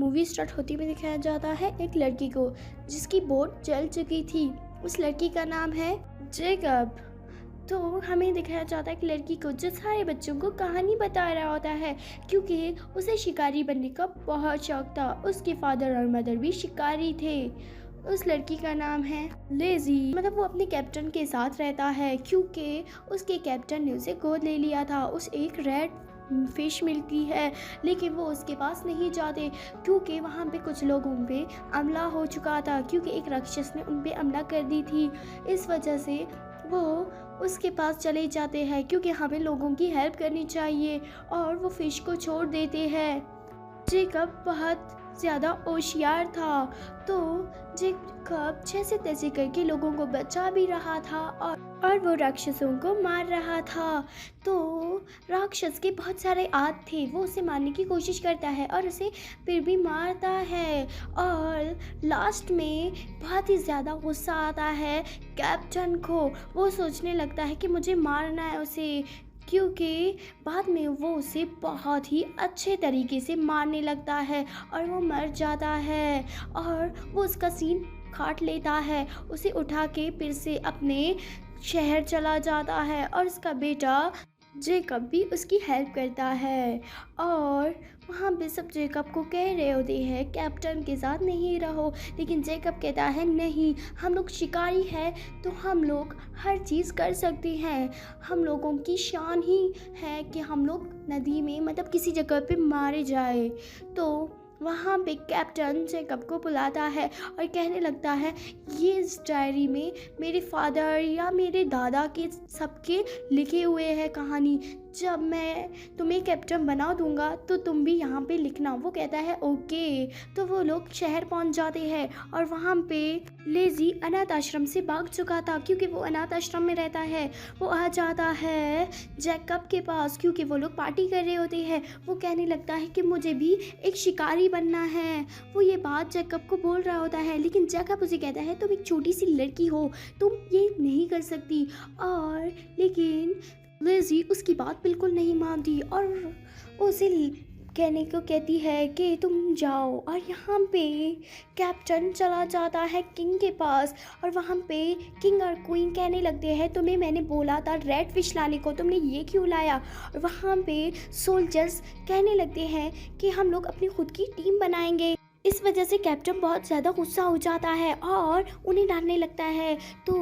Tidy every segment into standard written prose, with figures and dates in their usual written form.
Movie start होती हुई दिखाया जाता है एक लड़की को जिसकी बोट जल चुकी थी। उस लड़की का नाम है जेकब। तो हमें दिखाया जाता है एक लड़की को जो सारे बच्चों को कहानी बता रहा होता है, क्योंकि उसे शिकारी बनने का बहुत शौक था। उसके फादर और मदर भी शिकारी थे। उस लड़की का नाम है लेजी। मतलब वो अपने कैप्टन के साथ रहता है, क्योंकि उसके कैप्टन ने उसे गोद ले लिया था। उस एक रेड फिश मिलती है, लेकिन वो उसके पास नहीं जाते, क्योंकि वहाँ पे कुछ लोगों पे हमला हो चुका था, क्योंकि एक राक्षस ने उन पे हमला कर दी थी। इस वजह से वो उसके पास चले जाते हैं, क्योंकि हमें लोगों की हेल्प करनी चाहिए, और वो फिश को छोड़ देते हैं। जेकब बहुत ज़्यादा होशियार था, तो जेकब जैसे तैसे करके लोगों को बचा भी रहा था और वो राक्षसों को मार रहा था। तो राक्षस के बहुत सारे आद थे, वो उसे मारने की कोशिश करता है और उसे फिर भी मारता है। और लास्ट में बहुत ही ज़्यादा गुस्सा आता है कैप्टन को। वो सोचने लगता है कि मुझे मारना है उसे, क्योंकि बाद में वो उसे बहुत ही अच्छे तरीके से मारने लगता है और वो मर जाता है। और वो उसका सीन काट लेता है, उसे उठा के फिर से अपने शहर चला जाता है, और उसका बेटा जेकब भी उसकी हेल्प करता है। और वहाँ पे सब जेकब को कह रहे होते हैं कैप्टन के साथ नहीं रहो, लेकिन जेकब कहता है नहीं, हम लोग शिकारी हैं तो हम लोग हर चीज़ कर सकते हैं। हम लोगों की शान ही है कि हम लोग नदी में मतलब किसी जगह पे मारे जाए। तो वहाँ पे कैप्टन जेकब को बुलाता है और कहने लगता है ये इस डायरी में मेरे फादर या मेरे दादा के सबके लिखे हुए हैं कहानी। जब मैं तुम्हें कैप्टन बना दूंगा तो तुम भी यहाँ पे लिखना। वो कहता है ओके। तो वो लोग शहर पहुँच जाते हैं, और वहाँ पे लेजी अनाथ आश्रम से भाग चुका था, क्योंकि वो अनाथ आश्रम में रहता है। वो आ जाता है जैकब के पास, क्योंकि वो लोग पार्टी कर रहे होते हैं। वो कहने लगता है कि मुझे भी एक शिकारी बनना है। वो ये बात जैकब को बोल रहा होता है, लेकिन जैकब उसे कहता है तुम एक छोटी सी लड़की हो, तुम ये नहीं कर सकती। और लेकिन लिज़ी उसकी बात बिल्कुल नहीं मानती और उसे कहने को कहती है कि तुम जाओ। और यहाँ पे कैप्टन चला जाता है किंग के पास, और वहाँ पे किंग और क्वीन कहने लगते हैं तुम्हें मैंने बोला था रेड फिश लाने को, तुमने ये क्यों लाया। और वहाँ पे सोल्जर्स कहने लगते हैं कि हम लोग अपनी खुद की टीम बनाएंगे। इस वजह से कैप्टन बहुत ज़्यादा गुस्सा हो जाता है और उन्हें डांटने लगता है। तो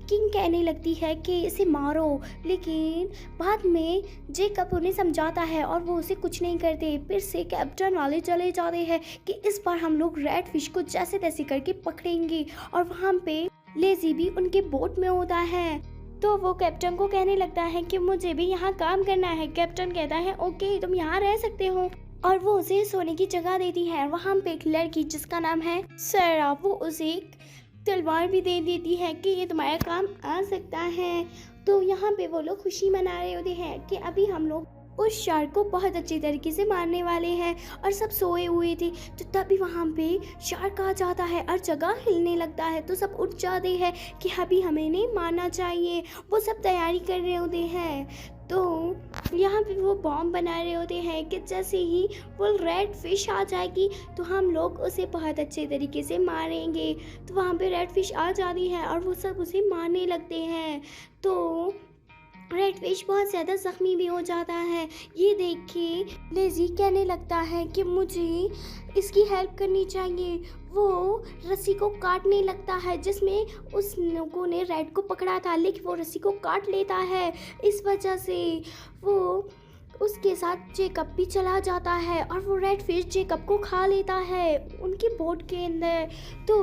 किंग कहने लगती है कि इसे मारो, लेकिन बाद में जेकब उन्हें समझाता है और वो उसे कुछ नहीं करते। फिर से कैप्टन वाले चले जाते हैं कि इस बार हम लोग रेड फिश को जैसे तैसे करके पकड़ेंगे। और वहाँ पे लेजी भी उनके बोट में होता है, तो वो कैप्टन को कहने लगता है कि मुझे भी यहाँ काम करना है। कैप्टन कहता है ओके तुम यहाँ रह सकते हो, और वो उसे सोने की जगह देती है। वहाँ पे एक लड़की जिसका नाम है सैरा, वो उसे एक तलवार भी दे देती है कि ये तुम्हारा काम आ सकता है। तो यहाँ पे वो लोग खुशी मना रहे होते हैं कि अभी हम लोग उस शार्क को बहुत अच्छी तरीके से मारने वाले हैं, और सब सोए हुए थे। तो तभी वहाँ पे शार्क आ जाता है और जगह हिलने लगता है, तो सब उठ जाते हैं कि अभी हमें नहीं मारना चाहिए। वो सब तैयारी कर रहे होते हैं। तो यहाँ पे वो बॉम्ब बना रहे होते हैं कि जैसे ही वो रेड फिश आ जाएगी तो हम लोग उसे बहुत अच्छे तरीके से मारेंगे। तो वहाँ पे रेड फिश आ जाती है और वो सब उसे मारने लगते हैं। तो रेड फिश बहुत ज़्यादा ज़ख्मी भी हो जाता है। ये देख के लेजी कहने लगता है कि मुझे इसकी हेल्प करनी चाहिए। वो रस्सी को काटने लगता है जिसमें उस लोगों ने रेड को पकड़ा था, लेकिन वो रस्सी को काट लेता है। इस वजह से वो उसके साथ जेकब भी चला जाता है और वो रेड फिश जेकब को खा लेता है उनकी बोट के अंदर। तो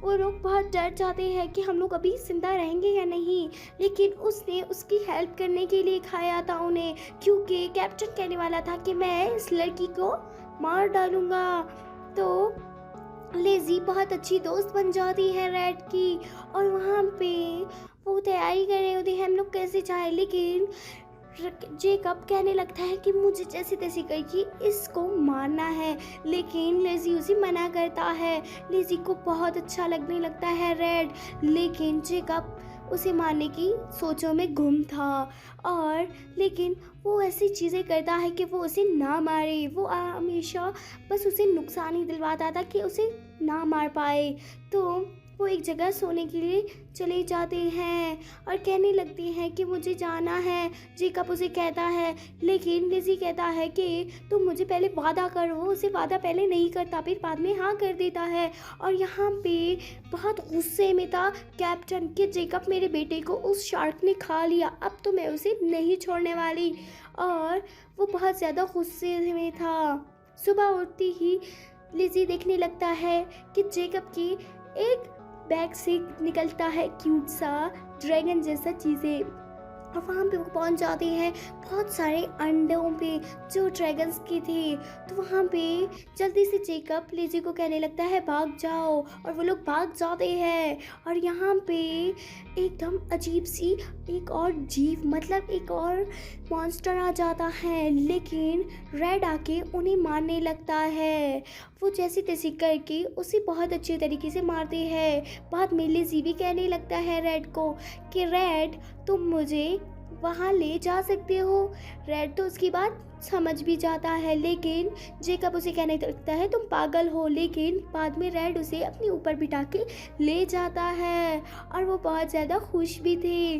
वो लोग बहुत डर जाते हैं कि हम लोग अभी जिंदा रहेंगे या नहीं, लेकिन उसने उसकी हेल्प करने के लिए खाया था उन्हें, क्योंकि कैप्टन कहने वाला था कि मैं इस लड़की को मार डालूंगा। तो लेजी बहुत अच्छी दोस्त बन जाती है रेड की, और वहाँ पे वो तैयारी कर रहे होते हैं हम लोग कैसे जाए। लेकिन जेकब कहने लगता है कि मुझे जैसे तैसे करके इसको मारना है, लेकिन लेजी उसे मना करता है। लेजी को बहुत अच्छा लगने लगता है रेड, लेकिन जेकब उसे मारने की सोचों में गुम था। और लेकिन वो ऐसी चीज़ें करता है कि वो उसे ना मारे, वो हमेशा बस उसे नुकसान ही दिलवाता था कि उसे ना मार पाए। तो वो एक जगह सोने के लिए चले जाते हैं और कहने लगते हैं कि मुझे जाना है। जेकब उसे कहता है, लेकिन लिज़ी कहता है कि तुम मुझे पहले वादा करो। वो उसे वादा पहले नहीं करता, फिर बाद में हाँ कर देता है। और यहाँ पे बहुत गुस्से में था कैप्टन कि जेकब मेरे बेटे को उस शार्क ने खा लिया, अब तो मैं उसे नहीं छोड़ने वाली। और वो बहुत ज़्यादा गुस्से में था। सुबह उठती ही लिज़ी देखने लगता है कि जेकब की एक बैग से निकलता है क्यूट सा ड्रैगन जैसा चीज़ें, और वहाँ पे वो पहुँच जाते हैं बहुत सारे अंडों पे जो ड्रैगन्स के थे। तो वहाँ पे जल्दी से जेकब लिज़ी को कहने लगता है भाग जाओ, और वो लोग भाग जाते हैं। और यहाँ पे एकदम अजीब सी एक और जीव, मतलब एक और मॉन्स्टर आ जाता है, लेकिन रेड आके उन्हें मारने लगता है। वो जैसी तैसी करके उसे बहुत अच्छे तरीके से मारते हैं। बाद में लिज़ी भी कहने लगता है रेड को कि रेड तुम मुझे वहाँ ले जा सकते हो। रेड तो उसकी बात समझ भी जाता है, लेकिन जेकब उसे कहने लगता है तुम पागल हो। लेकिन बाद में रेड उसे अपने ऊपर बिठा के ले जाता है और वो बहुत ज़्यादा खुश भी थे।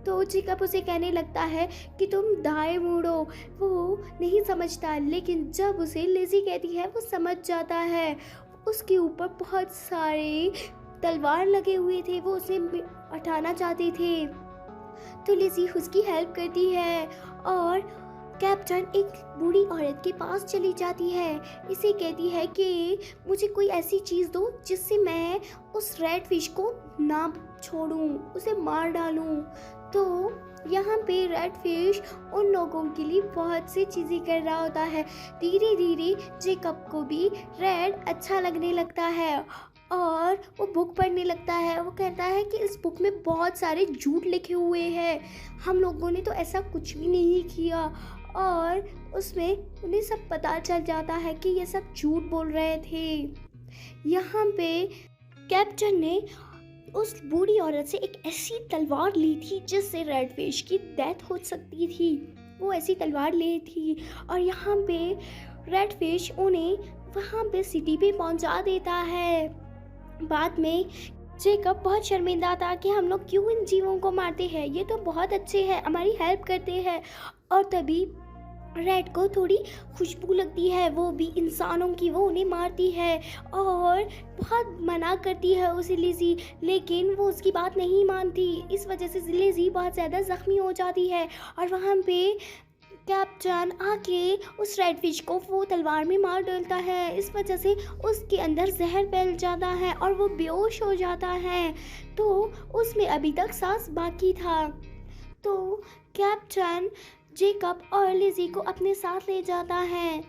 तो जेकब उसे कहने लगता है कि तुम दाएं मुड़ो। वो नहीं समझता, लेकिन जब उसे लिज़ी कहती है वो समझ जाता है। उसके ऊपर बहुत सारे तलवार लगे हुए थे, वो उसे हटाना चाहते थे। तो लिज़ी उसकी हेल्प करती है और कैप्टन एक बूढ़ी औरत के पास चली जाती है। इसे कहती है कि मुझे कोई ऐसी चीज़ दो जिससे मैं उस रेड फिश को ना छोड़ूं, उसे मार डालूं। तो यहाँ पे रेड फिश उन लोगों के लिए बहुत सी चीज़ें कर रहा होता है। धीरे धीरे जेकब को भी रेड अच्छा लगने लगता है और वो बुक पढ़ने लगता है। वो कहता है कि इस बुक में बहुत सारे झूठ लिखे हुए हैं, हम लोगों ने तो ऐसा कुछ भी नहीं किया। और उसमें उन्हें सब पता चल जाता है कि ये सब झूठ बोल रहे थे। यहाँ पे कैप्टन ने उस बूढ़ी औरत से एक ऐसी तलवार ली थी जिससे रेड फिश की डेथ हो सकती थी। वो ऐसी तलवार ली थी और यहाँ पे रेड फिश उन्हें वहाँ पे सिटी पे पहुँचा देता है। बाद में जेकब बहुत शर्मिंदा था कि हम लोग क्यों इन जीवों को मारते हैं, ये तो बहुत अच्छे हैं, हमारी हेल्प करते हैं। और तभी रेड को थोड़ी खुशबू लगती है, वो भी इंसानों की, वो उन्हें मारती है और बहुत मना करती है उसे लिज़ी, लेकिन वो उसकी बात नहीं मानती। इस वजह से लिज़ी बहुत ज़्यादा ज़ख्मी हो जाती है और वहाँ पे कैप्टन आके उस रेड फिश को वो तलवार में मार डालता है। इस वजह से उसके अंदर जहर फैल जाता है और वो बेहोश हो जाता है। तो उसमें अभी तक सांस बाकी था। तो कैप्टन जेकब और लिज़ी को अपने साथ ले जाता है।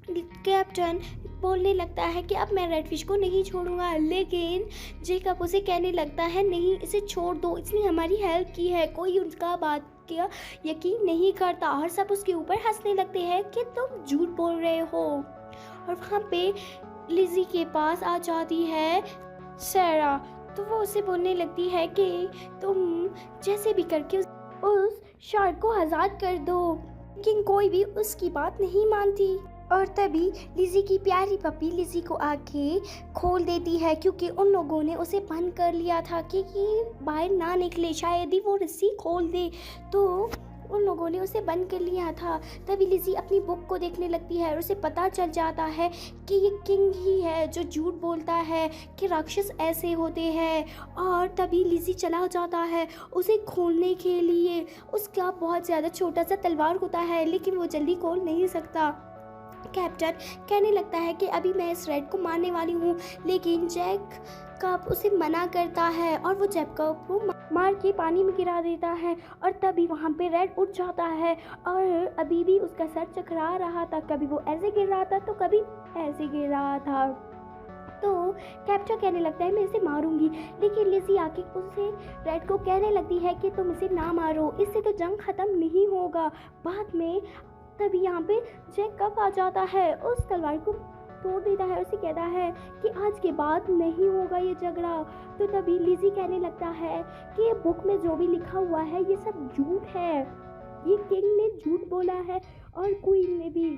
कैप्टन बोलने लगता है कि अब मैं रेड फिश को नहीं छोड़ूंगा, लेकिन जेकब उसे कहने लगता है नहीं, इसे छोड़ दो, इसने हमारी हेल्प की है, कोई उनका बात का यकीन नहीं करता और सब उसके ऊपर हंसने लगते हैं कि तुम झूठ बोल रहे हो। और वहाँ पे लिज़ी के पास आ जाती है सैरा, तो वो उसे बोलने लगती है कि तुम जैसे भी करके उस शार्क को आज़ाद कर दो, लेकिन कोई भी उसकी बात नहीं मानती। और तभी लिज़ी की प्यारी पपी लिज़ी को आके खोल देती है, क्योंकि उन लोगों ने उसे बंद कर लिया था कि बाहर ना निकले, शायद ही वो रस्सी खोल दे, तो उन लोगों ने उसे बंद कर लिया था। तभी लिज़ी अपनी बुक को देखने लगती है और उसे पता चल जाता है कि ये किंग ही है जो झूठ बोलता है कि राक्षस ऐसे होते हैं। और तभी लिज़ी चला जाता है उसे खोलने के लिए। उसका बहुत ज़्यादा छोटा सा तलवार होता है, लेकिन वो जल्दी खोल नहीं सकता। कैप्टन कहने लगता है कि अभी मैं इस रेड को मारने वाली हूँ, लेकिन जेकब उसे मना करता है और वो जेकब को मार के पानी में गिरा देता है। और तभी वहाँ पे रेड उठ जाता है और अभी भी उसका सर चकरा रहा था, कभी वो ऐसे गिर रहा था तो कभी ऐसे गिर रहा था। तो कैप्टन कहने लगता है मैं इसे मारूंगी, लेकिन लिज़ी आके उसे रेड को कहने लगती है कि तुम इसे ना मारो, इससे तो जंग ख़त्म नहीं होगा। बाद में तभी यहाँ पे जेकब आ जाता है उस तलवार को तोड़ देता है और उसे कहता है कि आज के बाद नहीं होगा ये झगड़ा। तो तभी लिज़ी कहने लगता है कि ये बुक में जो भी लिखा हुआ है ये सब झूठ है, ये किंग ने झूठ बोला है और क्वीन ने भी।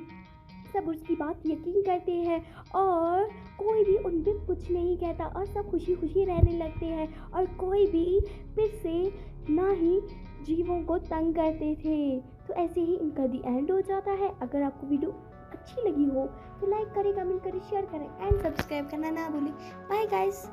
सब उसकी बात यकीन करते हैं और कोई भी उन पर कुछ नहीं कहता और सब खुशी खुशी रहने लगते हैं और कोई भी फिर से ना ही जीवों को तंग करते थे। तो ऐसे ही इनका दी एंड हो जाता है। अगर आपको वीडियो अच्छी लगी हो तो लाइक करें, कमेंट करें, शेयर करें एंड सब्सक्राइब करना ना भूलें। Bye guys.